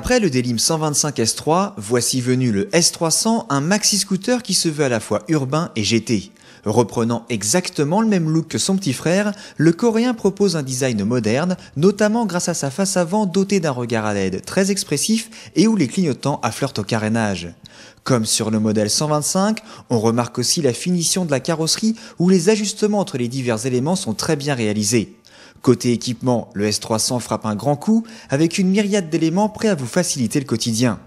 Après le Délim 125 S3, voici venu le S300, un maxi-scooter qui se veut à la fois urbain et GT. Reprenant exactement le même look que son petit frère, le Coréen propose un design moderne, notamment grâce à sa face avant dotée d'un regard à LED très expressif et où les clignotants affleurent au carénage. Comme sur le modèle 125, on remarque aussi la finition de la carrosserie où les ajustements entre les divers éléments sont très bien réalisés. Côté équipement, le S300 frappe un grand coup avec une myriade d'éléments prêts à vous faciliter le quotidien.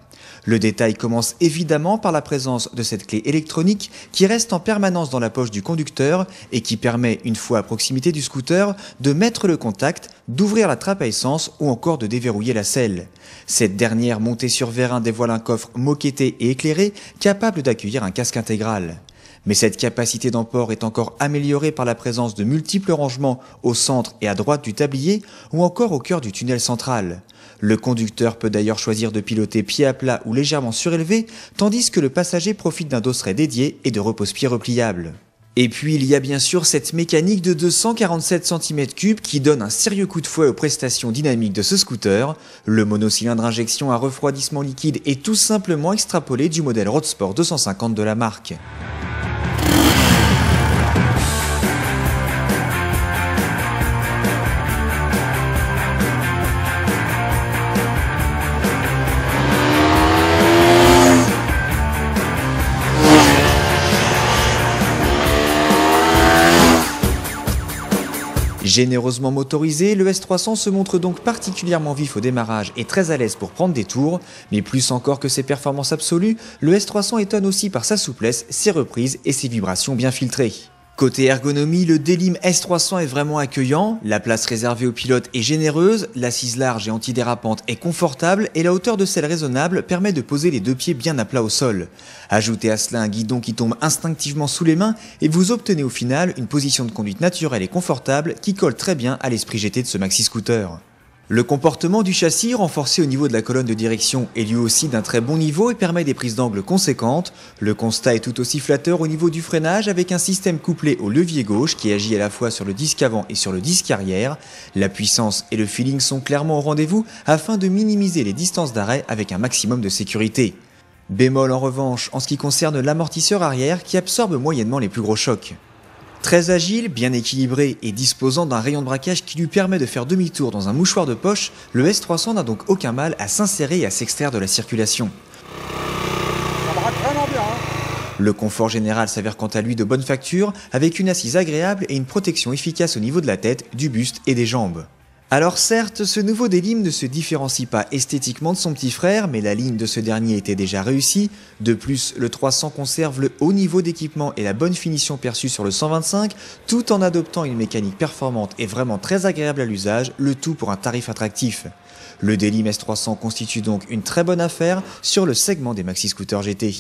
Le détail commence évidemment par la présence de cette clé électronique qui reste en permanence dans la poche du conducteur et qui permet, une fois à proximité du scooter, de mettre le contact, d'ouvrir la trappe à essence ou encore de déverrouiller la selle. Cette dernière montée sur vérin dévoile un coffre moquetté et éclairé capable d'accueillir un casque intégral. Mais cette capacité d'emport est encore améliorée par la présence de multiples rangements au centre et à droite du tablier ou encore au cœur du tunnel central. Le conducteur peut d'ailleurs choisir de piloter pied à plat ou légèrement surélevé, tandis que le passager profite d'un dosseret dédié et de repose-pieds repliables. Et puis il y a bien sûr cette mécanique de 247 cm3 qui donne un sérieux coup de fouet aux prestations dynamiques de ce scooter. Le monocylindre injection à refroidissement liquide est tout simplement extrapolé du modèle Roadsport 250 de la marque. Généreusement motorisé, le S300 se montre donc particulièrement vif au démarrage et très à l'aise pour prendre des tours, mais plus encore que ses performances absolues, le S300 étonne aussi par sa souplesse, ses reprises et ses vibrations bien filtrées. Côté ergonomie, le Délim S300 est vraiment accueillant, la place réservée aux pilotes est généreuse, l'assise large et antidérapante est confortable et la hauteur de selle raisonnable permet de poser les deux pieds bien à plat au sol. Ajoutez à cela un guidon qui tombe instinctivement sous les mains et vous obtenez au final une position de conduite naturelle et confortable qui colle très bien à l'esprit GT de ce maxi-scooter. Le comportement du châssis, renforcé au niveau de la colonne de direction, est lui aussi d'un très bon niveau et permet des prises d'angle conséquentes. Le constat est tout aussi flatteur au niveau du freinage avec un système couplé au levier gauche qui agit à la fois sur le disque avant et sur le disque arrière. La puissance et le feeling sont clairement au rendez-vous afin de minimiser les distances d'arrêt avec un maximum de sécurité. Bémol en revanche en ce qui concerne l'amortisseur arrière qui absorbe moyennement les plus gros chocs. Très agile, bien équilibré et disposant d'un rayon de braquage qui lui permet de faire demi-tour dans un mouchoir de poche, le S300 n'a donc aucun mal à s'insérer et à s'extraire de la circulation. Ça braque vraiment bien, hein. Le confort général s'avère quant à lui de bonne facture, avec une assise agréable et une protection efficace au niveau de la tête, du buste et des jambes. Alors certes, ce nouveau Délim ne se différencie pas esthétiquement de son petit frère, mais la ligne de ce dernier était déjà réussie. De plus, le 300 conserve le haut niveau d'équipement et la bonne finition perçue sur le 125, tout en adoptant une mécanique performante et vraiment très agréable à l'usage, le tout pour un tarif attractif. Le Délim S300 constitue donc une très bonne affaire sur le segment des maxi-scooters GT.